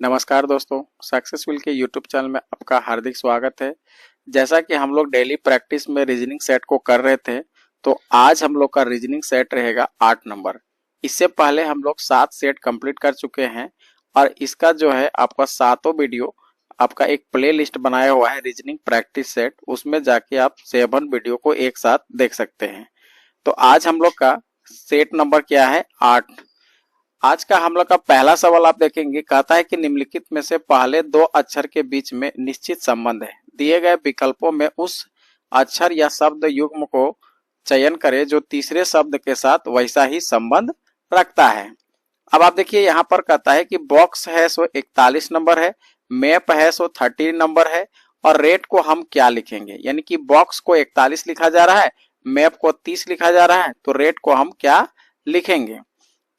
नमस्कार दोस्तों, सक्सेसफुल के यूट्यूब चैनल में आपका हार्दिक स्वागत है। जैसा कि हम लोग डेली प्रैक्टिस में रीजनिंग सेट को कर रहे थे, तो आज हम लोग का रीजनिंग सेट रहेगा 8 नंबर। इससे पहले हम लोग 7 सेट कंप्लीट कर चुके हैं और इसका जो है आपका सातों वीडियो आपका एक प्ले लिस्ट बनाया हुआ है रीजनिंग प्रैक्टिस सेट, उसमें जाके आप 7 वीडियो को एक साथ देख सकते हैं। तो आज हम लोग का सेट नंबर क्या है? 8। आज का हम लोग का पहला सवाल आप देखेंगे, कहता है कि निम्नलिखित में से पहले दो अक्षर के बीच में निश्चित संबंध है। दिए गए विकल्पों में उस अक्षर या शब्द युग्म को चयन करें जो तीसरे शब्द के साथ वैसा ही संबंध रखता है। अब आप देखिए यहाँ पर कहता है कि बॉक्स है सो 41 नंबर है, मैप है सो 30 नंबर है और रेट को हम क्या लिखेंगे। यानी कि बॉक्स को 41 लिखा जा रहा है, मैप को 30 लिखा जा रहा है, तो रेट को हम क्या लिखेंगे।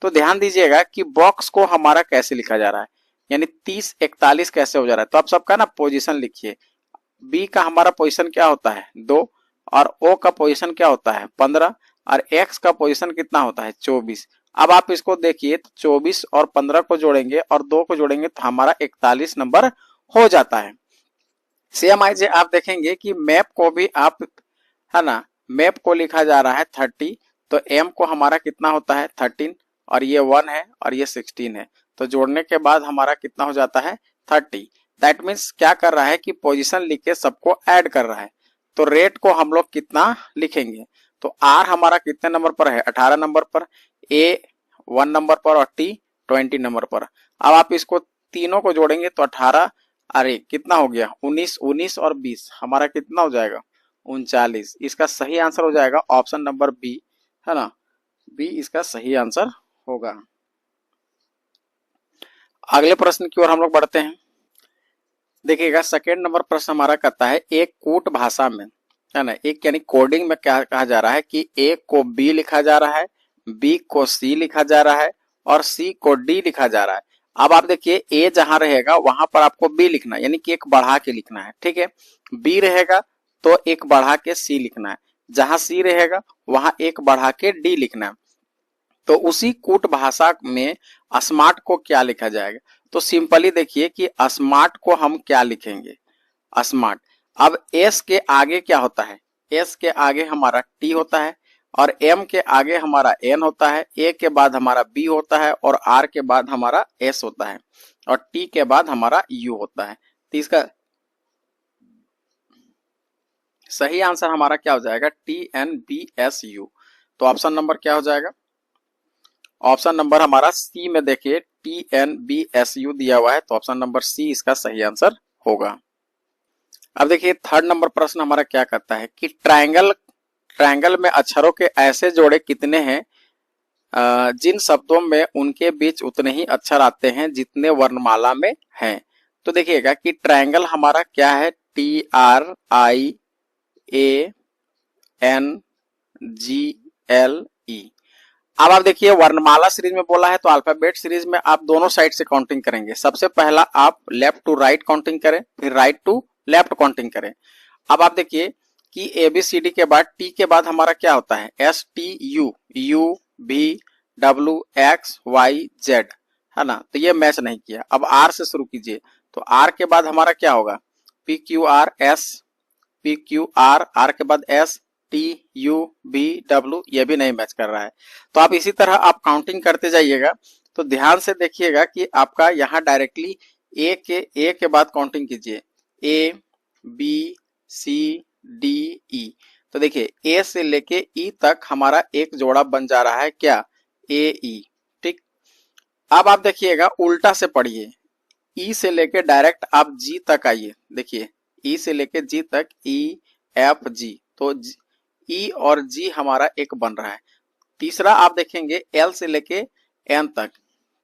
तो ध्यान दीजिएगा कि बॉक्स को हमारा कैसे लिखा जा रहा है, यानी 30 41 कैसे हो जा रहा है। तो आप सबका ना पोजीशन लिखिए। बी का हमारा पोजीशन क्या होता है 2 और ओ का पोजीशन क्या होता है 15 और एक्स का पोजीशन कितना होता है 24। अब आप इसको देखिए तो 24 और 15 को जोड़ेंगे और 2 को जोड़ेंगे तो हमारा 41 नंबर हो जाता है। सेम आइए आप देखेंगे कि मैप को भी आप है ना, मैप को लिखा जा रहा है 30, तो एम को हमारा कितना होता है 13 और ये 1 है और ये 16 है, तो जोड़ने के बाद हमारा कितना हो जाता है 30। दैट मीन्स क्या कर रहा है कि पोजीशन लिख के सबको ऐड कर रहा है। तो रेट को हम लोग कितना लिखेंगे, तो आर हमारा कितने नंबर पर है 18 नंबर पर, ए 1 नंबर पर और टी 20 नंबर पर। अब आप इसको तीनों को जोड़ेंगे तो 18 अरे कितना हो गया 19, 19 और 20 हमारा कितना हो जाएगा 39। इसका सही आंसर हो जाएगा ऑप्शन नंबर बी, है ना, बी इसका सही आंसर होगा। अगले प्रश्न की ओर हम लोग बढ़ते हैं। देखिएगा सेकेंड नंबर प्रश्न हमारा कहता है एक कूट भाषा में, है ना, एक यानी कोडिंग में क्या कहा जा रहा है कि ए को बी लिखा जा रहा है, बी को सी लिखा जा रहा है और सी को डी लिखा जा रहा है। अब आप देखिए ए जहां रहेगा वहां पर आपको बी लिखना है, यानी कि एक बढ़ा के लिखना है, ठीक है। बी रहेगा तो एक बढ़ा के सी लिखना है, जहां सी रहेगा वहां एक बढ़ा के डी लिखना है। तो उसी कूट भाषा में स्मार्ट को क्या लिखा जाएगा, तो सिंपली देखिए कि स्मार्ट को हम क्या लिखेंगे स्मार्ट। अब एस के आगे क्या होता है, एस के आगे हमारा टी होता है और एम के आगे हमारा एन होता है, ए के बाद हमारा बी होता है और आर के बाद हमारा एस होता है और टी के बाद हमारा यू होता है। तो इसका सही आंसर हमारा क्या हो जाएगा T N B S U. तो ऑप्शन नंबर क्या हो जाएगा, ऑप्शन नंबर हमारा सी में देखिए T N B S U दिया हुआ है, तो ऑप्शन नंबर सी इसका सही आंसर होगा। अब देखिए थर्ड नंबर प्रश्न हमारा क्या कहता है कि ट्रायंगल में अक्षरों के ऐसे जोड़े कितने हैं जिन शब्दों में उनके बीच उतने ही अक्षर आते हैं जितने वर्णमाला में हैं। तो देखिएगा कि ट्रायंगल हमारा क्या है T R I A N G L E. अब आप देखिए वर्णमाला सीरीज में बोला है तो अल्फाबेट सीरीज में आप दोनों साइड से काउंटिंग करेंगे। सबसे पहला आप लेफ्ट टू राइट काउंटिंग करें, फिर राइट टू लेफ्ट काउंटिंग करें। अब आप देखिए कि एबीसीडी के बाद टी के बाद हमारा क्या होता है एस टी यू, यू भी डब्ल्यू एक्स वाई जेड, है ना, तो ये मैच नहीं किया। अब आर से शुरू कीजिए, तो आर के बाद हमारा क्या होगा P Q R S, P Q R, R के बाद S T U V W, ये भी नहीं मैच कर रहा है। तो आप इसी तरह आप काउंटिंग करते जाइएगा। तो ध्यान से देखिएगा कि आपका यहाँ डायरेक्टली ए के बाद काउंटिंग कीजिए A B C D E. तो देखिए ए से लेके ई तक हमारा एक जोड़ा बन जा रहा है क्या ए ई, ठीक। अब आप देखिएगा उल्टा से पढ़िए, ई से लेके डायरेक्ट आप जी तक आइए। देखिए ई से लेके जी तक ई एफ जी, तो ई और जी हमारा एक बन रहा है। तीसरा आप देखेंगे एल से लेके एन तक,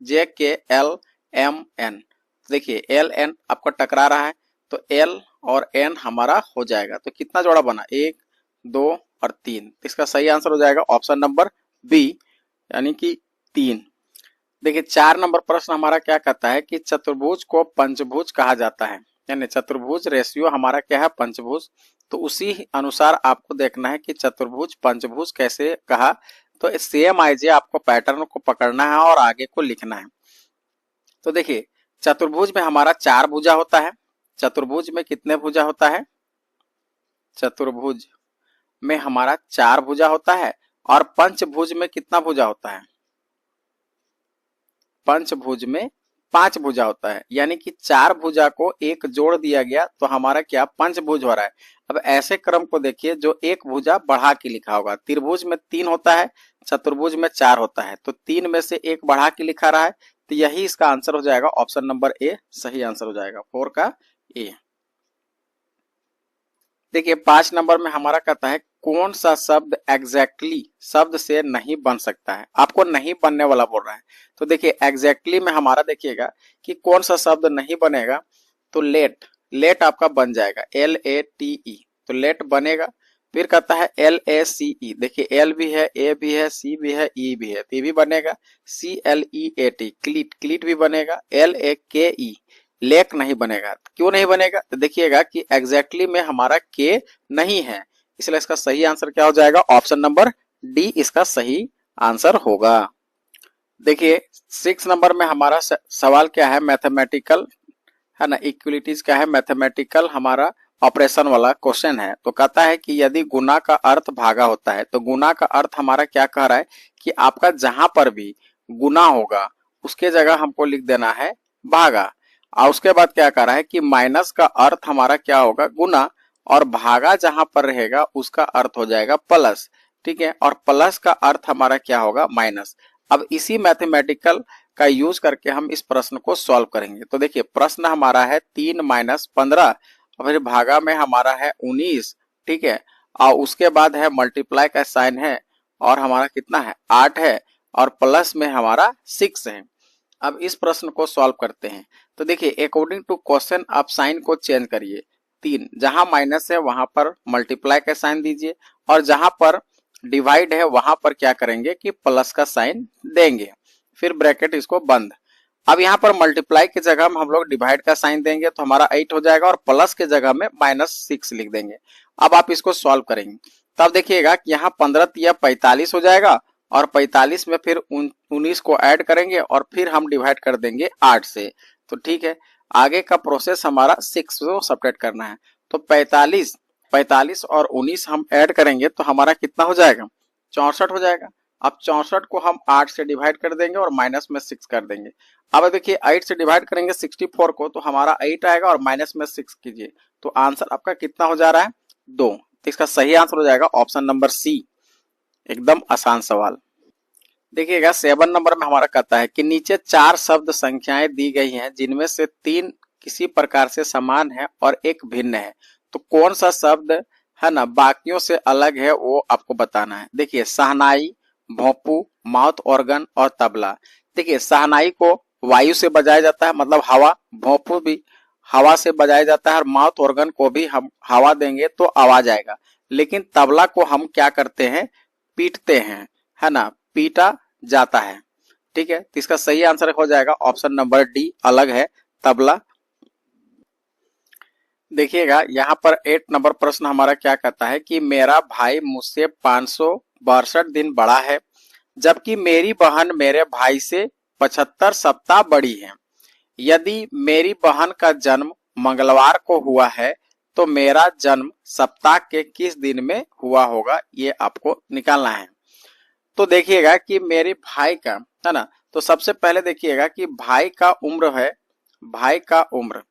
जे के एल एम एन, देखिए एल एन आपका टकरा रहा है तो एल और एन हमारा हो जाएगा। तो कितना जोड़ा बना 1 2 और 3, इसका सही आंसर हो जाएगा ऑप्शन नंबर बी, यानी कि 3। देखिए 4 नंबर प्रश्न हमारा क्या कहता है कि चतुर्भुज को पंचभुज कहा जाता है, यानी चतुर्भुज रेशियो हमारा क्या है पंचभुज। तो उसी अनुसार आपको देखना है कि चतुर्भुज पंचभुज कैसे कहा। तो सेम आइए आपको पैटर्न को पकड़ना है और आगे को लिखना है। तो देखिए चतुर्भुज में हमारा 4 भुजा होता है। चतुर्भुज में कितने भुजा होता है? चतुर्भुज में हमारा 4 भुजा होता है। और पंचभुज में कितना भुजा होता है? पंचभुज में 5 भुजा होता है। यानी कि 4 भुजा को एक जोड़ दिया गया तो हमारा क्या पंचभुज हो रहा है। अब ऐसे क्रम को देखिए जो एक भुजा बढ़ा के लिखा होगा। त्रिभुज में 3 होता है, चतुर्भुज में 4 होता है, तो 3 में से एक बढ़ा के लिखा रहा है, तो यही इसका आंसर हो जाएगा। ऑप्शन नंबर ए सही आंसर हो जाएगा, 4 का ए। देखिए 5 नंबर में हमारा कहता है कौन सा शब्द एग्जैक्टली शब्द से नहीं बन सकता है। आपको नहीं बनने वाला बोल रहा है, तो देखिए एग्जैक्टली में हमारा देखिएगा कि कौन सा शब्द नहीं बनेगा। तो लेट, लेट आपका बन जाएगा, LATE, तो लेट बनेगा। फिर कहता है LACE, देखिए एल भी है, ए भी है, सी भी है, ई भी है, तो ये भी बनेगा। CLEAT, क्लीट, क्लीट भी बनेगा। LAKE, लेक नहीं बनेगा। क्यों नहीं बनेगा? तो देखिएगा कि एग्जैक्टली में हमारा के नहीं है, इसलिए इसका सही आंसर क्या हो जाएगा? ऑप्शन नंबर डी इसका सही आंसर होगा। देखिए 6 नंबर में हमारा सवाल क्या है? मैथमेटिकल है ना, इक्वलिटीज का है, मैथमेटिकल हमारा ऑपरेशन वाला क्वेश्चन है। तो कहता है कि यदि गुना का अर्थ भागा होता है, तो गुना का अर्थ हमारा क्या कह रहा है कि आपका जहां पर भी गुना होगा उसके जगह हमको लिख देना है भागा। और उसके बाद क्या कह रहा है कि माइनस का अर्थ हमारा क्या होगा? गुना, और भागा जहां पर रहेगा उसका अर्थ हो जाएगा प्लस। ठीक है, और प्लस का अर्थ हमारा क्या होगा? माइनस। अब इसी मैथमेटिकल का यूज करके हम इस प्रश्न को सॉल्व करेंगे। तो देखिए प्रश्न हमारा है 3 - 15, और फिर भागा में हमारा है 19। ठीक है, और उसके बाद है मल्टीप्लाई का साइन है, और हमारा कितना है? 8 है, और प्लस में हमारा 6 है। अब इस प्रश्न को सॉल्व करते हैं। तो देखिए अकॉर्डिंग टू क्वेश्चन आप साइन को चेंज करिए। 3 जहां माइनस है वहां पर मल्टीप्लाई का साइन दीजिए, और जहां पर डिवाइड है वहां पर क्या करेंगे कि प्लस का साइन देंगे, फिर ब्रैकेट इसको बंद। अब यहाँ पर मल्टीप्लाई की जगह में हम लोग डिवाइड का साइन देंगे तो हमारा 8 हो जाएगा, और प्लस के जगह में -6 लिख देंगे। अब आप इसको सॉल्व करेंगे, तब देखिएगा कि यहाँ 15 या 45 हो जाएगा, और 45 में फिर 19 को ऐड करेंगे, और फिर हम डिवाइड कर देंगे 8 से। तो ठीक है, आगे का प्रोसेस हमारा 6 को सब्ट्रैक्ट करना है। तो 45 और 19 हम ऐड करेंगे तो हमारा कितना हो जाएगा? 64 हो जाएगा। अब 64 को हम 8 से डिवाइड कर देंगे और माइनस में 6 कर देंगे। अब देखिए 8 से डिवाइड करेंगे 64 को, तो हमारा 8 आएगा, और माइनस में 6 कीजिए, तो आंसर आपका कितना हो जा रहा है? 2। तो इसका सही आंसर हो जाएगा ऑप्शन नंबर सी। एकदम आसान सवाल। देखिएगा 7 नंबर में हमारा कहता है कि नीचे 4 शब्द संख्याएं दी गई हैं जिनमें से 3 किसी प्रकार से समान है और एक भिन्न है, तो कौन सा शब्द है ना बाकियों से अलग है वो आपको बताना है। देखिए शहनाई, भोंपू, माउथ ऑर्गन और तबला। देखिए शहनाई को वायु से बजाया जाता है, मतलब हवा, भोंपू भी हवा से बजाया जाता है, और माउथ ऑर्गन को भी हम हवा देंगे तो आवाज आएगा। लेकिन तबला को हम क्या करते हैं? पीटते हैं, है ना, पीटा जाता है। ठीक है, तो इसका सही आंसर हो जाएगा ऑप्शन नंबर डी, अलग है तबला। देखिएगा यहाँ पर 8 नंबर प्रश्न हमारा क्या कहता है कि मेरा भाई मुझसे 562 दिन बड़ा है, जबकि मेरी बहन मेरे भाई से 75 सप्ताह बड़ी है। यदि मेरी बहन का जन्म मंगलवार को हुआ है तो मेरा जन्म सप्ताह के किस दिन में हुआ होगा, ये आपको निकालना है। तो देखिएगा कि मेरे भाई का है ना, तो सबसे पहले देखिएगा कि भाई का उम्र है, भाई का उम्र,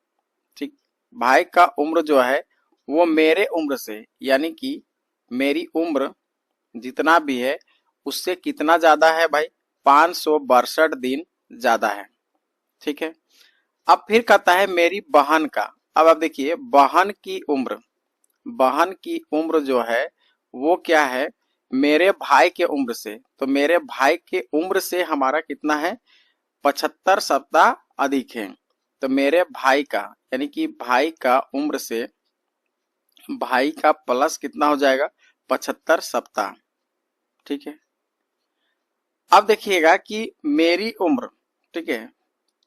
ठीक, भाई का उम्र जो है वो मेरे उम्र से, यानी कि मेरी उम्र जितना भी है उससे कितना ज्यादा है भाई? 562 दिन ज्यादा है। ठीक है, अब फिर कहता है मेरी बहन का। अब आप देखिए बहन की उम्र, बहन की उम्र जो है वो क्या है? मेरे भाई के उम्र से, तो मेरे भाई के उम्र से हमारा कितना है? 75 सप्ताह अधिक है। तो मेरे भाई का, यानी कि भाई का उम्र से भाई का प्लस कितना हो जाएगा? 75 सप्ताह। ठीक है, अब देखिएगा कि मेरी उम्र, ठीक है,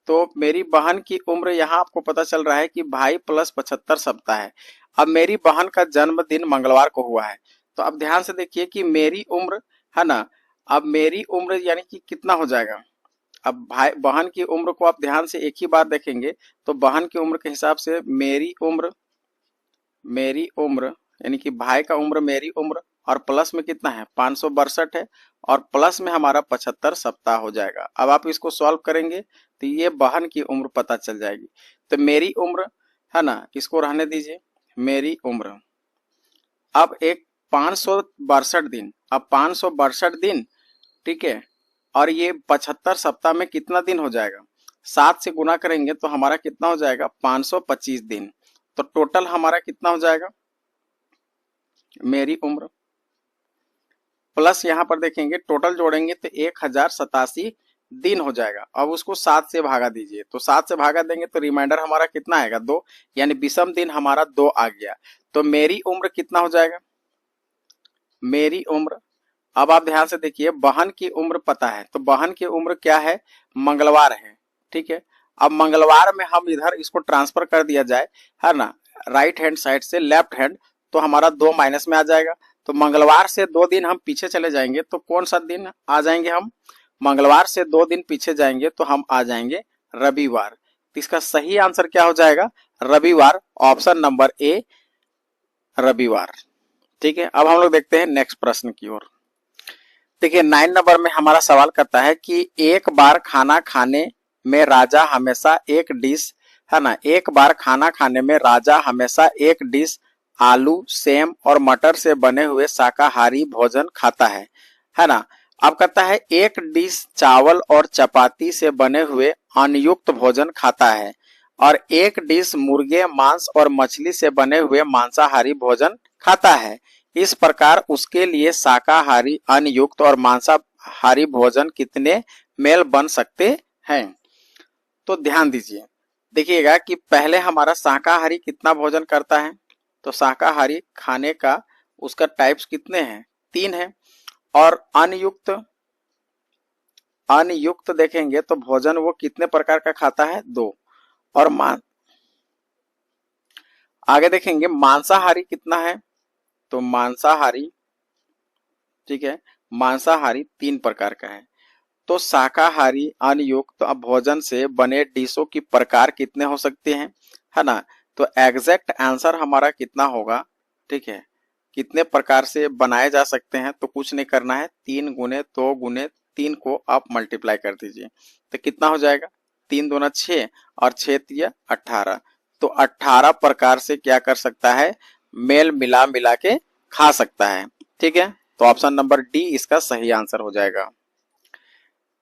तो मेरी बहन की उम्र यहाँ आपको पता चल रहा है कि भाई प्लस 75 सप्ताह है। अब मेरी बहन का जन्मदिन मंगलवार को हुआ है, तो अब ध्यान से देखिए कि मेरी उम्र है ना, अब मेरी उम्र यानी कि कितना हो जाएगा? अब भाई बहन की उम्र को आप ध्यान से एक ही बार देखेंगे तो बहन की उम्र के हिसाब से मेरी उम्र यानी कि भाई का उम्र मेरी उम्र और प्लस में कितना है 562 है और प्लस में हमारा 75 सप्ताह हो जाएगा। अब आप इसको सॉल्व करेंगे तो ये बहन की उम्र पता चल जाएगी। तो मेरी उम्र है ना, इसको रहने दीजिए मेरी उम्र। अब एक 562 दिन, अब 562 दिन ठीक है, और ये 75 सप्ताह में कितना दिन हो जाएगा, 7 से गुना करेंगे तो हमारा कितना हो जाएगा 525 दिन। तो टोटल हमारा कितना हो जाएगा मेरी उम्र प्लस यहाँ पर देखेंगे टोटल जोड़ेंगे तो 1087 दिन हो जाएगा। अब उसको 7 से भागा दीजिए, तो 7 से भागा देंगे तो रिमाइंडर हमारा कितना आएगा 2, यानी विषम दिन हमारा 2 आ गया। तो मेरी उम्र कितना हो जाएगा मेरी उम्र। अब आप ध्यान से देखिए बहन की उम्र पता है, तो बहन की उम्र क्या है मंगलवार है, ठीक है। अब मंगलवार में हम इधर इसको ट्रांसफर कर दिया जाए है ना, राइट हैंड साइड से लेफ्ट हैंड, तो हमारा 2 माइनस में आ जाएगा। तो मंगलवार से 2 दिन हम पीछे चले जाएंगे तो कौन सा दिन आ जाएंगे हम, मंगलवार से 2 दिन पीछे जाएंगे तो हम आ जाएंगे रविवार। तो इसका सही आंसर क्या हो जाएगा रविवार, ऑप्शन नंबर ए रविवार। ठीक है, अब हम लोग देखते हैं नेक्स्ट प्रश्न की ओर। देखिए 9 नंबर में हमारा सवाल करता है कि एक बार खाना खाने में राजा हमेशा एक डिश है ना, एक बार खाना खाने में राजा हमेशा एक डिश आलू सेम और मटर से बने हुए शाकाहारी भोजन खाता है ना। अब कहता है एक डिश चावल और चपाती से बने हुए अनयुक्त भोजन खाता है और एक डिश मुर्गे मांस और मछली से बने हुए मांसाहारी भोजन खाता है। इस प्रकार उसके लिए शाकाहारी अनयुक्त और मांसाहारी भोजन कितने मेल बन सकते हैं। तो ध्यान दीजिए, देखिएगा कि पहले हमारा शाकाहारी कितना भोजन करता है, तो शाकाहारी खाने का उसका टाइप्स कितने हैं 3 है, और अनयुक्त देखेंगे तो भोजन वो कितने प्रकार का खाता है 2, और आगे देखेंगे मांसाहारी कितना है, तो मांसाहारी ठीक है, मांसाहारी 3 प्रकार का है। तो शाकाहारी अनयुक्त भोजन से बने डिशों की प्रकार कितने हो सकते हैं है ना। तो एग्जैक्ट आंसर हमारा कितना होगा, ठीक है, कितने प्रकार से बनाए जा सकते हैं, तो कुछ नहीं करना है 3 गुने 2 गुने 3 को आप मल्टीप्लाई कर दीजिए तो कितना हो जाएगा 3 दूना 6 और 6 तिया 18। तो 18 प्रकार से क्या कर सकता है मेल मिला मिला के खा सकता है। ठीक है, तो ऑप्शन नंबर डी इसका सही आंसर हो जाएगा।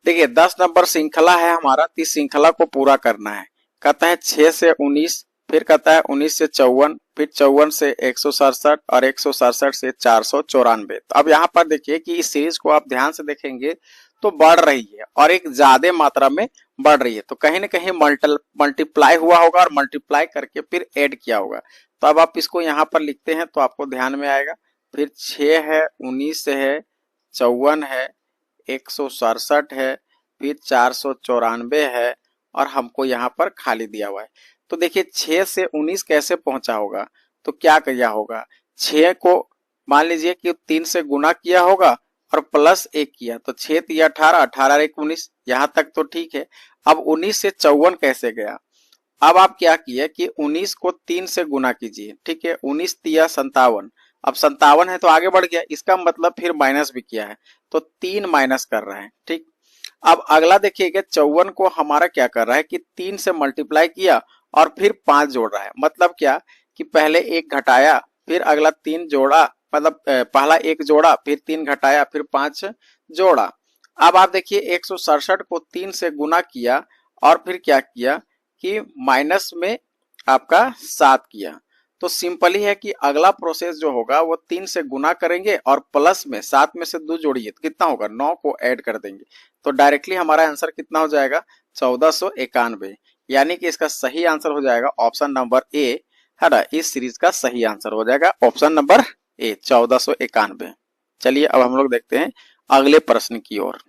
देखिए 10 नंबर श्रृंखला है हमारा, तो इस श्रृंखला को पूरा करना है। कहता है 6 से 19, फिर कहता है 19 से 54, फिर 54 से 167 और 167 से 494। तो अब यहाँ पर देखिए कि इस सीरीज को आप ध्यान से देखेंगे तो बढ़ रही है और एक ज्यादा मात्रा में बढ़ रही है, तो कहीं ना कहीं मल्टीप्लाई हुआ होगा और मल्टीप्लाई करके फिर ऐड किया होगा। तो अब आप इसको यहाँ पर लिखते हैं तो आपको ध्यान में आएगा। फिर 6 है, 19 है, 54 है, 167 है, फिर 494 है और हमको यहाँ पर खाली दिया हुआ है। तो देखिए 6 से 19 कैसे पहुंचा होगा, तो क्या किया होगा 6 को मान लीजिए कि 3 से गुना किया होगा और प्लस 1 किया, तो 6 तिया 18, 18 1 19, यहाँ तक तो ठीक है। अब 19 से 54 कैसे गया, अब आप क्या किए कि 19 को 3 से गुना कीजिए, ठीक है, 19 तिया 57, अब 57 है तो आगे बढ़ गया, इसका मतलब फिर माइनस भी किया है तो 3 माइनस कर रहे हैं। ठीक, अब अगला देखिएगा 54 को हमारा क्या कर रहा है कि 3 से मल्टीप्लाई किया और फिर 5 जोड़ रहा है, मतलब क्या कि पहले 1 घटाया फिर अगला 3 जोड़ा, मतलब पहला 1 जोड़ा फिर 3 घटाया फिर 5 जोड़ा। अब आप देखिए 167 को 3 से गुना किया और फिर क्या किया कि माइनस में आपका 7 किया। तो सिंपली है कि अगला प्रोसेस जो होगा वो 3 से गुना करेंगे और प्लस में 7 में से 2 जोड़िए तो कितना होगा 9 को ऐड कर देंगे, तो डायरेक्टली हमारा आंसर कितना हो जाएगा 1491, यानी कि इसका सही आंसर हो जाएगा ऑप्शन नंबर ए है ना, इस सीरीज का सही आंसर हो जाएगा ऑप्शन नंबर ए 1491। चलिए अब हम लोग देखते हैं अगले प्रश्न की ओर।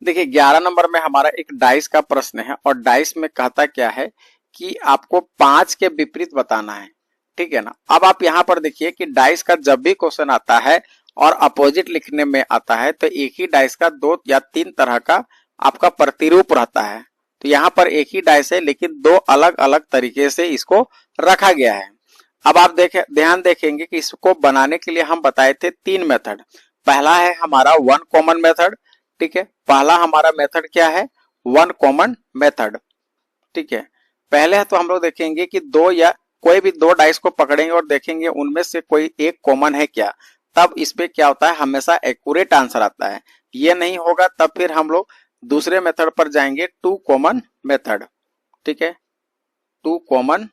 देखिए 11 नंबर में हमारा एक डाइस का प्रश्न है और डाइस में कहता क्या है कि आपको 5 के विपरीत बताना है, ठीक है ना। अब आप यहाँ पर देखिए कि डाइस का जब भी क्वेश्चन आता है और अपोजिट लिखने में आता है तो एक ही डाइस का 2 या 3 तरह का आपका प्रतिरूप रहता है। तो यहाँ पर एक ही डाइस है लेकिन दो अलग अलग तरीके से इसको रखा गया है। अब आप ध्यान देखेंगे कि इसको बनाने के लिए हम बताए थे 3 मेथड। पहला है हमारा वन कॉमन मेथड, ठीक है। पहला हमारा मेथड क्या है, वन कॉमन मेथड, ठीक है। पहले है तो हम लोग देखेंगे कि दो या कोई भी दो डाइस को पकड़ेंगे और देखेंगे उनमें से कोई एक कॉमन है क्या, तब इस पे क्या होता है, हमेशा एक्यूरेट आंसर आता है। ये नहीं होगा तब फिर हम लोग दूसरे मेथड पर जाएंगे, टू कॉमन मेथड, ठीक है, टू कॉमन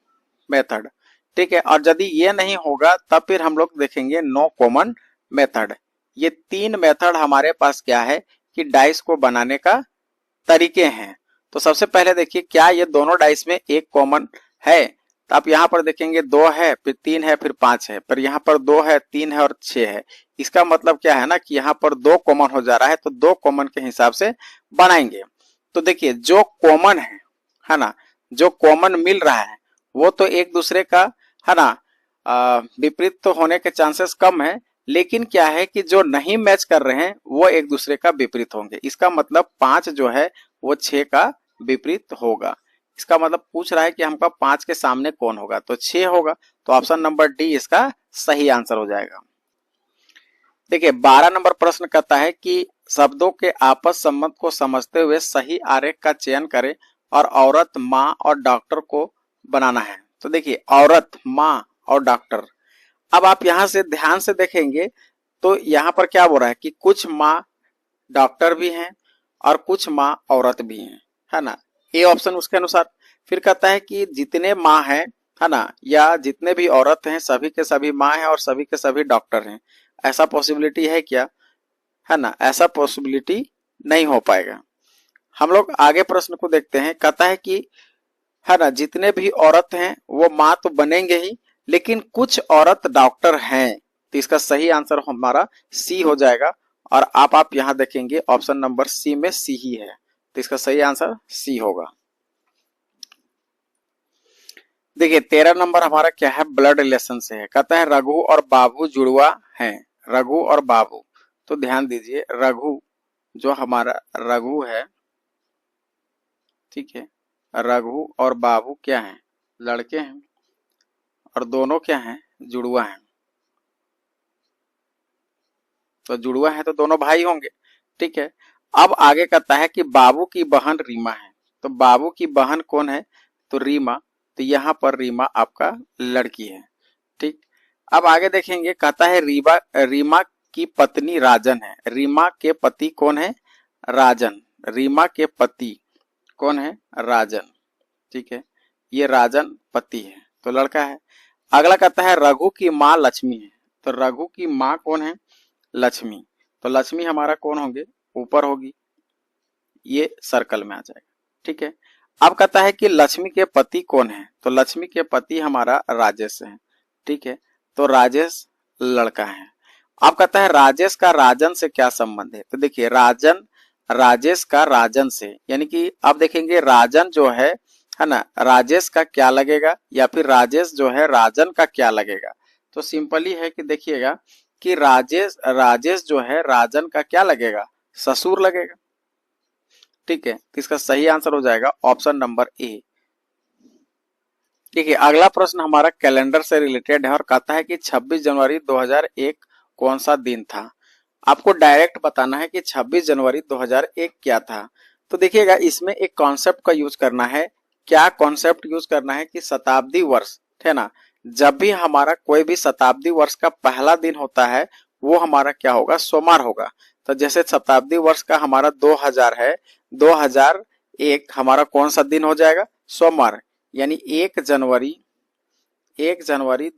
मेथड, ठीक है। और यदि ये नहीं होगा तब फिर हम लोग देखेंगे नो कॉमन मेथड। ये 3 मेथड हमारे पास क्या है कि डाइस को बनाने का तरीके हैं। तो सबसे पहले देखिए क्या ये दोनों डाइस में एक कॉमन है, तो आप यहाँ पर देखेंगे 2 है, फिर 3 है, फिर 5 है, पर यहाँ पर 2 है, 3 है और 6 है। इसका मतलब क्या है ना कि यहाँ पर 2 कॉमन हो जा रहा है, तो 2 कॉमन के हिसाब से बनाएंगे। तो देखिए जो कॉमन है ना, जो कॉमन मिल रहा है वो तो एक दूसरे का है ना विपरीत तो होने के चांसेस कम है, लेकिन क्या है कि जो नहीं मैच कर रहे हैं वो एक दूसरे का विपरीत होंगे। इसका मतलब 5 जो है वो 6 का विपरीत होगा। इसका मतलब पूछ रहा है कि हमका 5 के सामने कौन होगा, तो 6 होगा। तो ऑप्शन नंबर डी इसका सही आंसर हो जाएगा। देखिए 12 नंबर प्रश्न कहता है कि शब्दों के आपस संबंध को समझते हुए सही आरेख का चयन करें और औरत, माँ और डॉक्टर को बनाना है। तो देखिए औरत, माँ और डॉक्टर, अब आप यहां से ध्यान से देखेंगे तो यहाँ पर क्या बोल रहा है कि कुछ माँ डॉक्टर भी हैं और कुछ माँ औरत भी हैं, है ना, ये ऑप्शन उसके अनुसार। फिर कहता है कि जितने माँ हैं, है ना, या जितने भी औरत हैं सभी के सभी माँ हैं और सभी के सभी डॉक्टर हैं। ऐसा पॉसिबिलिटी है क्या, है ना, ऐसा पॉसिबिलिटी नहीं हो पाएगा। हम लोग आगे प्रश्न को देखते हैं। कहता है कि है ना जितने भी औरत हैं वो माँ तो बनेंगे ही, लेकिन कुछ औरत डॉक्टर हैं। तो इसका सही आंसर हमारा सी हो जाएगा। और आप यहाँ देखेंगे ऑप्शन नंबर सी में सी ही है, तो इसका सही आंसर सी होगा। देखिए 13 नंबर हमारा क्या है, ब्लड रिलेशन से है। कहता है रघु और बाबू जुड़वा हैं। रघु और बाबू, तो ध्यान दीजिए रघु जो हमारा रघु है, ठीक है, रघु और बाबू क्या हैं, लड़के हैं और दोनों क्या हैं, जुड़वा हैं। तो जुड़वा है तो दोनों भाई होंगे, ठीक है। अब आगे कहता है कि बाबू की बहन रीमा है। तो बाबू की बहन कौन है, तो रीमा। तो यहाँ पर रीमा आपका लड़की है, ठीक। अब आगे देखेंगे, कहता है रीमा की पत्नी राजन है। रीमा के पति कौन है, राजन। रीमा के पति कौन है, राजन, ठीक है, ये राजन पति है, तो लड़का है। अगला कहता है रघु की माँ लक्ष्मी है। तो रघु की माँ कौन है, लक्ष्मी। तो लक्ष्मी हमारा कौन होंगे, ऊपर होगी, ये सर्कल में आ जाएगा, ठीक है। अब कहता है कि लक्ष्मी के पति कौन है। तो लक्ष्मी के पति हमारा राजेश है, ठीक है, तो राजेश लड़का है। अब कहता है राजेश का राजन से क्या संबंध है। तो देखिए राजन, राजेश का राजन से, यानी कि आप देखेंगे राजन जो है ना, राजेश का क्या लगेगा, या फिर राजेश जो है राजन का क्या लगेगा। तो सिंपली है कि देखिएगा कि राजेश जो है राजन का क्या लगेगा, ससुर लगेगा, ठीक है। तो इसका सही आंसर हो जाएगा ऑप्शन नंबर ए। ठीक है, अगला प्रश्न हमारा कैलेंडर से रिलेटेड है और कहता है कि 26 जनवरी 2001 कौन सा दिन था। आपको डायरेक्ट बताना है कि 26 जनवरी 2001 क्या था। तो देखिएगा इसमें एक कॉन्सेप्ट का यूज करना है। क्या कॉन्सेप्ट यूज करना है कि शताब्दी वर्ष, है ना, जब भी हमारा कोई भी शताब्दी वर्ष का पहला दिन होता है वो हमारा क्या होगा, सोमवार होगा। तो जैसे शताब्दी वर्ष का हमारा 2000 है, 2001 हमारा कौन सा दिन हो जाएगा, सोमवार। यानी 1 जनवरी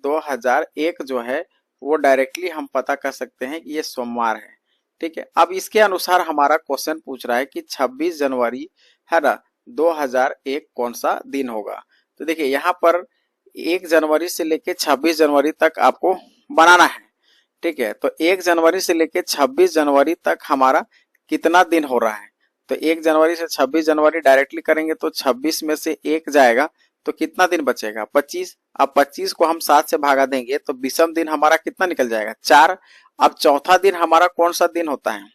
2001 जो है वो डायरेक्टली हम पता कर सकते हैं कि ये सोमवार है, ठीक है। अब इसके अनुसार हमारा क्वेश्चन पूछ रहा है कि 26 जनवरी है ना 2001 कौन सा दिन होगा। तो देखिए यहाँ पर 1 जनवरी से लेके 26 जनवरी तक आपको बनाना है, ठीक है। तो 1 जनवरी से लेके 26 जनवरी तक हमारा कितना दिन हो रहा है। तो 1 जनवरी से 26 जनवरी डायरेक्टली करेंगे तो 26 में से 1 जाएगा तो कितना दिन बचेगा, 25। अब 25 को हम 7 से भागा देंगे तो विषम दिन हमारा कितना निकल जाएगा, 4। अब चौथा दिन हमारा कौन सा दिन होता है,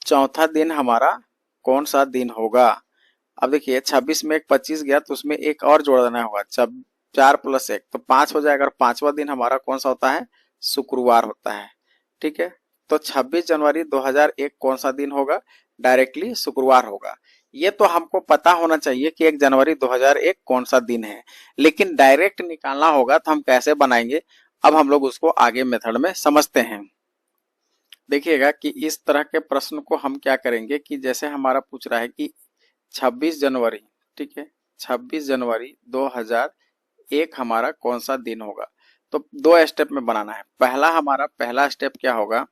चौथा दिन हमारा कौन सा दिन होगा। अब देखिए 26 में एक 25 गया तो उसमें एक और जोड़ देना होगा, 4 + 1 तो 5 हो जाएगा। और पांचवा दिन हमारा कौन सा होता है, शुक्रवार होता है। ठीक है, तो 26 जनवरी 2001 कौन सा दिन होगा, डायरेक्टली शुक्रवार होगा। ये तो हमको पता होना चाहिए कि 1 जनवरी 2001 कौन सा दिन है, लेकिन डायरेक्ट निकालना होगा तो हम कैसे बनाएंगे, अब हम लोग उसको आगे मेथड में समझते हैं। देखिएगा कि इस तरह के प्रश्न को हम क्या करेंगे कि जैसे हमारा पूछ रहा है कि 26 जनवरी, ठीक है, 26 जनवरी 2001 हमारा कौन सा दिन होगा, तो 2 स्टेप में बनाना है। पहला स्टेप क्या होगा,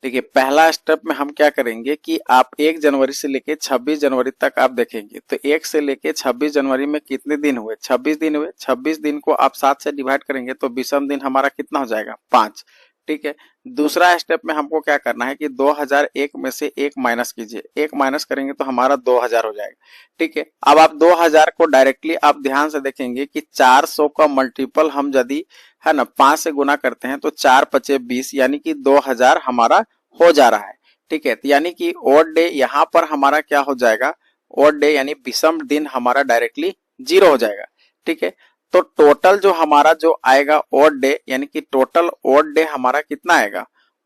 देखिए पहला स्टेप में हम क्या करेंगे कि आप 1 जनवरी से लेके 26 जनवरी तक आप देखेंगे तो 1 से लेके 26 जनवरी में कितने दिन हुए, 26 दिन हुए। 26 दिन को आप 7 से डिवाइड करेंगे तो 20वां दिन हमारा कितना हो जाएगा, 5। ठीक है, दूसरा स्टेप में हमको क्या करना है कि 2001 में से 1 माइनस कीजिए, 1 माइनस करेंगे तो हमारा 2000 हो जाएगा। ठीक है, अब आप 2000 को डायरेक्टली आप ध्यान से देखेंगे कि 400 का मल्टीपल हम यदि है ना 5 से गुना करते हैं तो 4 × 5 = 20 यानी कि 2000 हमारा हो जा रहा है। ठीक है, तो यानी कि ऑड डे यहाँ पर हमारा क्या हो जाएगा, ऑड डे यानी विषम दिन हमारा डायरेक्टली 0 हो जाएगा। ठीक है, तो टोटल जो हमारा जो आएगा ऑड डे, यानी कि टोटल ऑड डे हमारा कितना आएगा,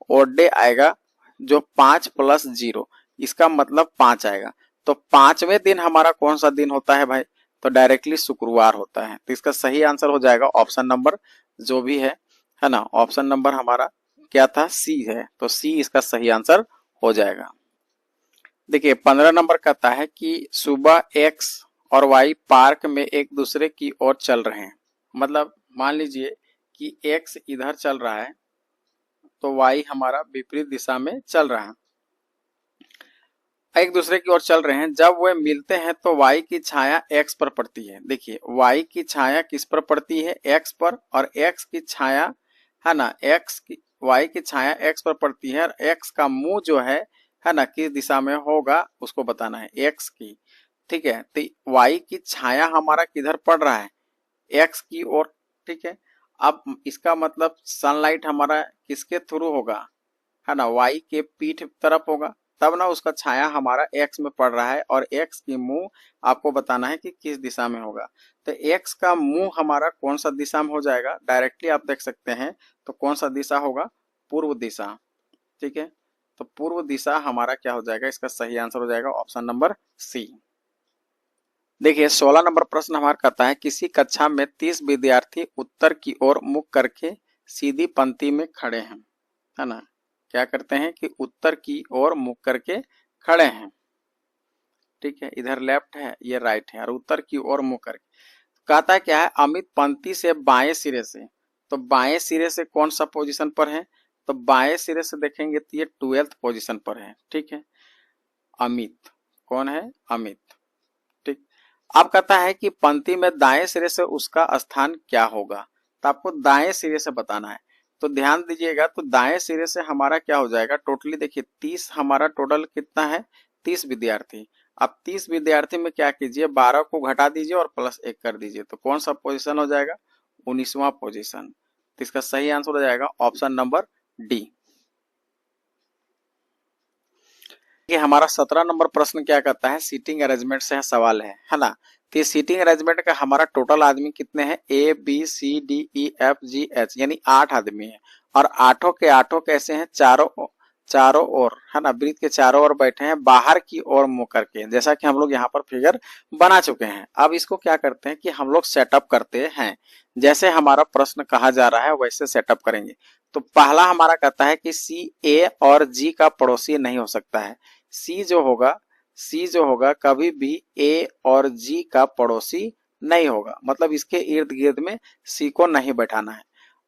ऑड डे आएगा जो 5 + 0, इसका मतलब 5 आएगा। तो 5वें दिन हमारा कौन सा दिन होता है भाई, तो डायरेक्टली शुक्रवार होता है। तो इसका सही आंसर हो जाएगा ऑप्शन नंबर जो भी है ना, ऑप्शन नंबर हमारा क्या था, सी है, तो सी इसका सही आंसर हो जाएगा। देखिए 15 नंबर कहता है कि सुबह एक्स और वाई पार्क में एक दूसरे की ओर चल रहे हैं। मतलब मान लीजिए कि एक्स इधर चल रहा है तो वाई हमारा विपरीत दिशा में चल रहा है, एक दूसरे की ओर चल रहे हैं। जब वे मिलते हैं तो वाई की छाया एक्स पर पड़ती है। देखिए वाई की छाया किस पर पड़ती है, एक्स पर, और एक्स की छाया है ना, वाई की छाया एक्स पर पड़ती है, और एक्स का मुंह जो है ना किस दिशा में होगा उसको बताना है, एक्स की। ठीक है, तो वाई की छाया हमारा किधर पड़ रहा है, एक्स की ओर। ठीक है, अब इसका मतलब सनलाइट हमारा किसके थ्रू होगा, है ना, वाई के पीठ तरफ होगा, तब ना उसका छाया हमारा एक्स में पड़ रहा है, और एक्स की मुंह आपको बताना है कि किस दिशा में होगा। तो एक्स का मुंह हमारा कौन सा दिशा में हो जाएगा, डायरेक्टली आप देख सकते हैं, तो कौन सा दिशा होगा, पूर्व दिशा। ठीक है, तो पूर्व दिशा हमारा क्या हो जाएगा, इसका सही आंसर हो जाएगा ऑप्शन नंबर सी। देखिए 16 नंबर प्रश्न हमारा कहता है किसी कक्षा में 30 विद्यार्थी उत्तर की ओर मुख करके सीधी पंक्ति में खड़े हैं, है ना, क्या करते हैं कि उत्तर की ओर मुख करके खड़े हैं। ठीक है, इधर लेफ्ट है, ये राइट है, और उत्तर की ओर मुख करके कहता है क्या है, अमित पंक्ति से बाएं सिरे से, तो बाएं सिरे से कौन सा पोजीशन पर है, तो बाएं सिरे से देखेंगे तो ये 12th पोजीशन पर है। ठीक है, अमित कौन है, अमित। ठीक, अब कहता है कि पंक्ति में दाएं सिरे से उसका स्थान क्या होगा, तो आपको दाएं सिरे से बताना है। तो ध्यान दीजिएगा, तो दाएं सिरे से हमारा क्या हो जाएगा, टोटली देखिए 30 हमारा टोटल कितना है, 30 विद्यार्थी। अब 30 विद्यार्थी में क्या कीजिए, 12 को घटा दीजिए और +1 कर दीजिए, तो कौन सा पोजीशन हो जाएगा, 19वां पोजीशन। तो इसका सही आंसर हो जाएगा ऑप्शन नंबर डी। कि हमारा 17 नंबर प्रश्न क्या कहता है, सीटिंग अरेंजमेंट से सवाल है ना। तो ये सीटिंग अरेंजमेंट का हमारा टोटल आदमी कितने हैं, ABCDEFGH यानी 8 आदमी है, और आठों के आठों कैसे हैं, चारों ओर, है ना, वृत्त के चारों ओर बैठे हैं बाहर की ओर मुंह करके, जैसा कि हम लोग यहाँ पर फिगर बना चुके हैं। अब इसको क्या करते हैं कि हम लोग सेटअप करते हैं, जैसे हमारा प्रश्न कहा जा रहा है वैसे सेटअप करेंगे। तो पहला हमारा कहता है कि C A और G का पड़ोसी नहीं हो सकता है। C जो होगा कभी भी A और G का पड़ोसी नहीं होगा, मतलब इसके इर्द गिर्द में C को नहीं बैठाना है।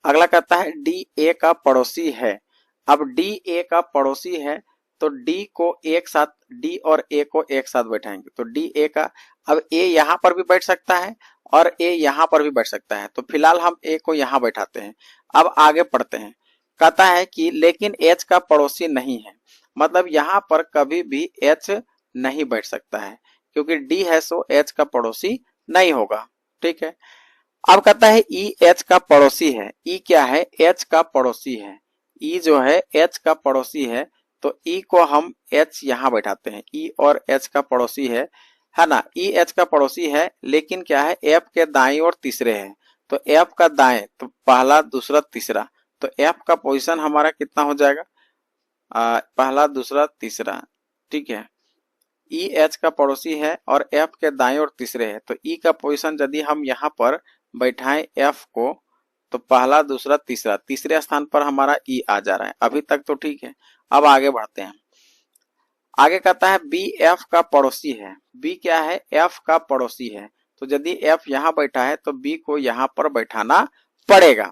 अगला कहता है D A का पड़ोसी है। अब D A का पड़ोसी है तो D को एक साथ, D और A को एक साथ बैठाएंगे, तो D A का, अब A यहाँ पर भी बैठ सकता है और A यहाँ पर भी बैठ सकता है, तो फिलहाल हम A को यहाँ बैठाते हैं। अब आगे पढ़ते हैं, कहता है कि लेकिन H का पड़ोसी नहीं है, मतलब यहाँ पर कभी भी H नहीं बैठ सकता है, क्योंकि D है सो H का पड़ोसी नहीं होगा। ठीक है, अब कहता है E H का पड़ोसी है। E क्या है, H का पड़ोसी है। E जो है H का पड़ोसी है, तो ई को हम एच यहाँ बैठाते हैं, ई और एच का पड़ोसी है ना, ई एच का पड़ोसी है, लेकिन क्या है एफ के दाएं और तीसरे है। तो एफ का दाएं तो पहला दूसरा तीसरा, तो एफ का पोजीशन हमारा कितना हो जाएगा, पहला दूसरा तीसरा, ठीक है। ई एच का पड़ोसी है और एफ के दाएं और तीसरे है, तो ई का पोजीशन यदि हम यहाँ पर बैठाएं एफ को, तो पहला दूसरा तीसरा, तीसरे स्थान पर हमारा ई आ जा रहा है। अभी तक तो ठीक है। अब आगे बढ़ते हैं। आगे कहता है बी एफ का पड़ोसी है। बी क्या है, एफ का पड़ोसी है। तो यदि एफ यहाँ बैठा है तो बी को यहाँ पर बैठाना पड़ेगा।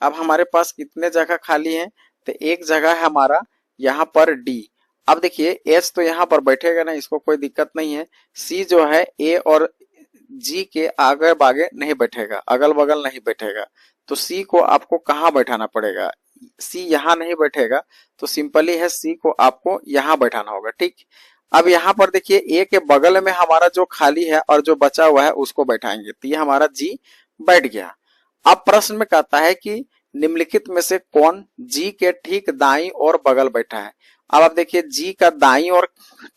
अब हमारे पास कितने जगह खाली है, तो एक जगह है हमारा यहाँ पर डी। अब देखिए एच तो यहाँ पर बैठेगा ना, इसको कोई दिक्कत नहीं है। सी जो है ए और जी के आगे बागे नहीं बैठेगा, अगल बगल नहीं बैठेगा। तो सी को आपको कहाँ बैठाना पड़ेगा, सी यहाँ नहीं बैठेगा, तो सिंपली है सी को आपको यहाँ बैठाना होगा, ठीक। अब यहाँ पर देखिए ए के बगल में हमारा जो खाली है और जो बचा हुआ है उसको बैठाएंगे, तो ये हमारा जी बैठ गया। अब प्रश्न में कहता है कि निम्नलिखित में से कौन जी के ठीक दाईं और बगल बैठा है। अब आप देखिए जी का दाईं और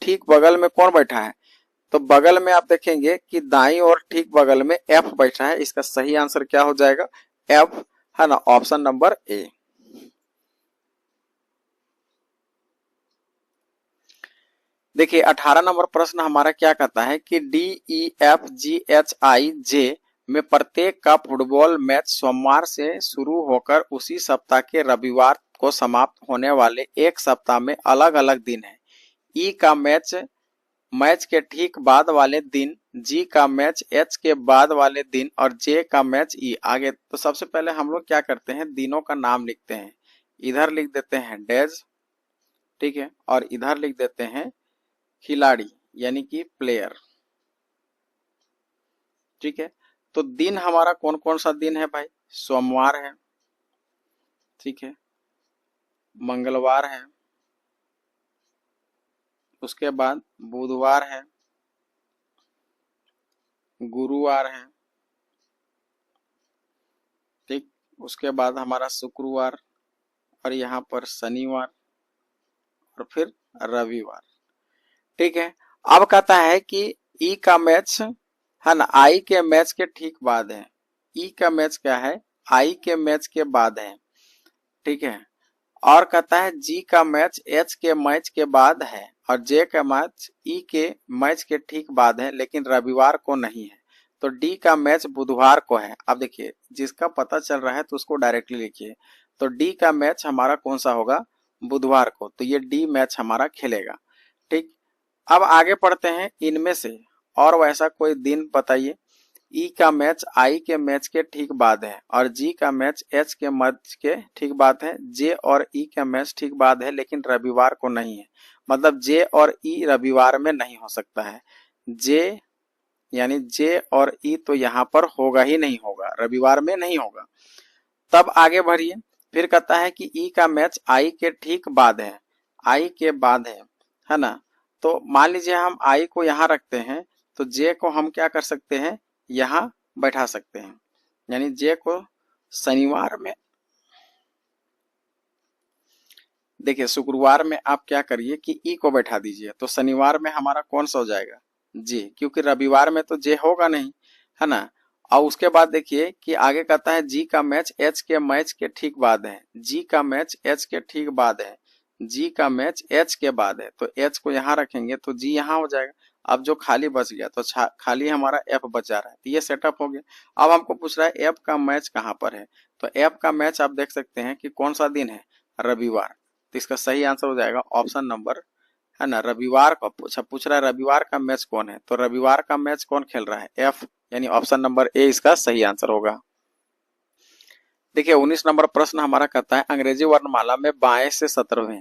ठीक बगल में कौन बैठा है, तो बगल में आप देखेंगे कि दाईं और ठीक बगल में एफ बैठा है। इसका सही आंसर क्या हो जाएगा, एफ, है ना, ऑप्शन नंबर ए। देखिए 18 नंबर प्रश्न हमारा क्या कहता है कि D E F G H I J में प्रत्येक का फुटबॉल मैच सोमवार से शुरू होकर उसी सप्ताह के रविवार को समाप्त होने वाले एक सप्ताह में अलग अलग दिन है। ई का मैच के ठीक बाद वाले दिन, जी का मैच एच के बाद वाले दिन और जे का मैच ई आगे। तो सबसे पहले हम लोग क्या करते हैं, दिनों का नाम लिखते हैं। इधर लिख देते हैं डेज, ठीक है, और इधर लिख देते हैं खिलाड़ी यानी कि प्लेयर, ठीक है। तो दिन हमारा कौन कौन सा दिन है भाई, सोमवार है, ठीक है, मंगलवार है, उसके बाद बुधवार है, गुरुवार है, ठीक, उसके बाद हमारा शुक्रवार और यहाँ पर शनिवार और फिर रविवार, ठीक है। अब कहता है कि ई का मैच है ना, आई के मैच के ठीक बाद है। ई का मैच क्या है, आई के मैच के बाद है, ठीक है। और कहता है जी का मैच एच के मैच के बाद है और जे का मैच ई के मैच के ठीक बाद है, लेकिन रविवार को नहीं है। तो डी का मैच बुधवार को है। अब देखिए जिसका पता चल रहा है तो उसको डायरेक्टली लिखिए। तो डी का मैच हमारा कौन सा होगा, बुधवार को, तो ये डी मैच हमारा खेलेगा, ठीक। अब आगे पढ़ते हैं, इनमें से और वैसा कोई दिन बताइए। ई का मैच आई के मैच के ठीक बाद है और जी का मैच एच के मैच के ठीक बाद है, जे और ई का मैच ठीक बाद है, लेकिन रविवार को नहीं है। मतलब जे और ई रविवार में नहीं हो सकता है। जे यानी जे और ई तो यहाँ पर होगा ही नहीं, होगा रविवार में नहीं होगा। तब आगे बढ़िए, फिर कहता है कि ई का मैच आई के ठीक बाद है, आई के बाद है ना। तो मान लीजिए हम आई को यहाँ रखते हैं, तो जे को हम क्या कर सकते हैं, यहाँ बैठा सकते हैं, यानी जे को शनिवार में, देखिए शुक्रवार में आप क्या करिए कि ई को बैठा दीजिए, तो शनिवार में हमारा कौन सा हो जाएगा, जे, क्योंकि रविवार में तो जे होगा नहीं, है ना। और उसके बाद देखिए कि आगे कहता है जी का मैच एच के मैच के ठीक बाद है, जी का मैच एच के ठीक बाद है, जी का मैच एच के बाद है, तो एच को यहाँ रखेंगे तो जी यहाँ हो जाएगा। अब जो खाली बच गया तो खाली हमारा एफ बचा रहा है, तो ये सेटअप हो गया। अब हमको पूछ रहा है एफ का मैच कहाँ पर है, तो एफ का मैच आप देख सकते हैं कि कौन सा दिन है, रविवार। तो इसका सही आंसर हो जाएगा ऑप्शन नंबर, है ना, रविवार का पूछ रहा है रविवार का मैच कौन है, तो रविवार का मैच कौन खेल रहा है, एफ, यानी ऑप्शन नंबर ए इसका सही आंसर होगा। देखिए 19 नंबर प्रश्न हमारा कहता है अंग्रेजी वर्णमाला में बाएं से 17वें,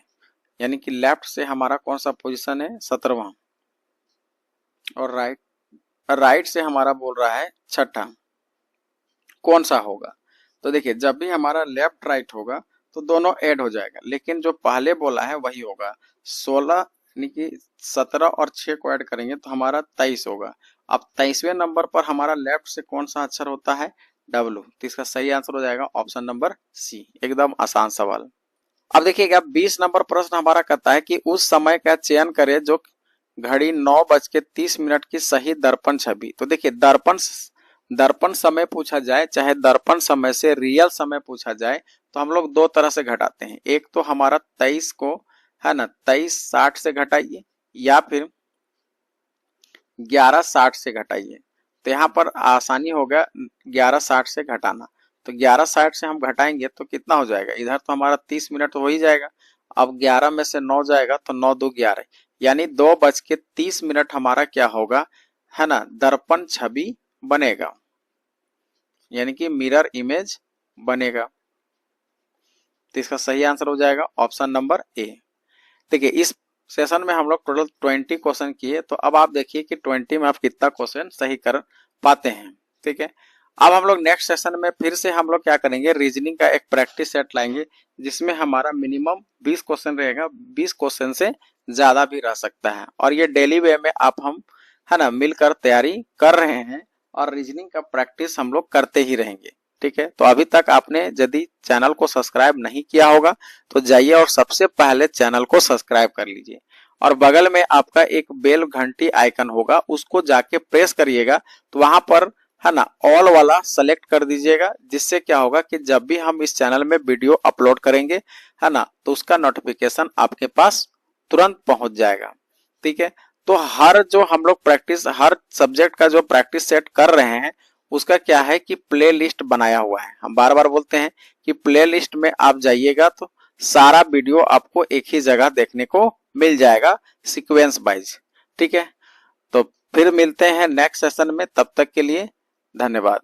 यानी कि लेफ्ट से हमारा कौन सा पोजीशन है, 17वां, और राइट से हमारा बोल रहा है छठा, कौन सा होगा। तो देखिए जब भी हमारा लेफ्ट राइट होगा तो दोनों ऐड हो जाएगा, लेकिन जो पहले बोला है वही होगा। 16 यानी कि 17 और 6 को ऐड करेंगे तो हमारा 23 होगा। अब 23वें नंबर पर हमारा लेफ्ट से कौन सा अक्षर होता है, डब्ल्यू, तो इसका सही आंसर हो जाएगा ऑप्शन नंबर सी। एकदम आसान सवाल। अब देखिएगा 20 नंबर प्रश्न हमारा कहता है कि उस समय का चयन करें जो घड़ी 9:30 की सही दर्पण छवि। तो देखिए दर्पण समय पूछा जाए चाहे दर्पण समय से रियल समय पूछा जाए तो हम लोग दो तरह से घटाते हैं। एक तो हमारा 23 को है ना 23:60 से घटाइए या फिर 11:60 से घटाइए। तो यहाँ पर आसानी होगा 11:60 से घटाना। तो 11:60 से हम घटाएंगे तो कितना हो जाएगा, इधर तो हमारा 30 मिनट हो ही जाएगा। अब 11 में से 9 जाएगा तो 9 2 11, यानी 2:30 हमारा क्या होगा है ना दर्पण छवि बनेगा, यानी कि मिरर इमेज बनेगा। तो इसका सही आंसर हो जाएगा ऑप्शन नंबर ए। देखिए इस सेशन में हम लोग टोटल 20 क्वेश्चन किए, तो अब आप देखिए कि 20 में आप कितना क्वेश्चन सही कर पाते हैं। ठीक है, अब हम लोग नेक्स्ट सेशन में फिर से हम लोग क्या करेंगे, रीजनिंग का एक प्रैक्टिस सेट लाएंगे जिसमें हमारा मिनिमम 20 क्वेश्चन रहेगा, 20 क्वेश्चन से ज्यादा भी रह सकता है। और ये डेली वे में आप हम है ना मिलकर तैयारी कर रहे हैं और रीजनिंग का प्रैक्टिस हम लोग करते ही रहेंगे। ठीक है, तो अभी तक आपने यदि चैनल को सब्सक्राइब नहीं किया होगा तो जाइए और सबसे पहले चैनल को सब्सक्राइब कर लीजिए और बगल में आपका एक बेल घंटी आइकन होगा उसको जाके प्रेस करिएगा। तो वहां पर है ना ऑल वाला सेलेक्ट कर दीजिएगा, जिससे क्या होगा कि जब भी हम इस चैनल में वीडियो अपलोड करेंगे है ना तो उसका नोटिफिकेशन आपके पास तुरंत पहुंच जाएगा। ठीक है, तो हर जो हम लोग प्रैक्टिस हर सब्जेक्ट का जो प्रैक्टिस सेट कर रहे हैं उसका क्या है कि प्ले लिस्ट बनाया हुआ है। हम बार बार बोलते हैं कि प्ले लिस्ट में आप जाइएगा तो सारा वीडियो आपको एक ही जगह देखने को मिल जाएगा सीक्वेंस वाइज। ठीक है, तो फिर मिलते हैं नेक्स्ट सेशन में, तब तक के लिए धन्यवाद।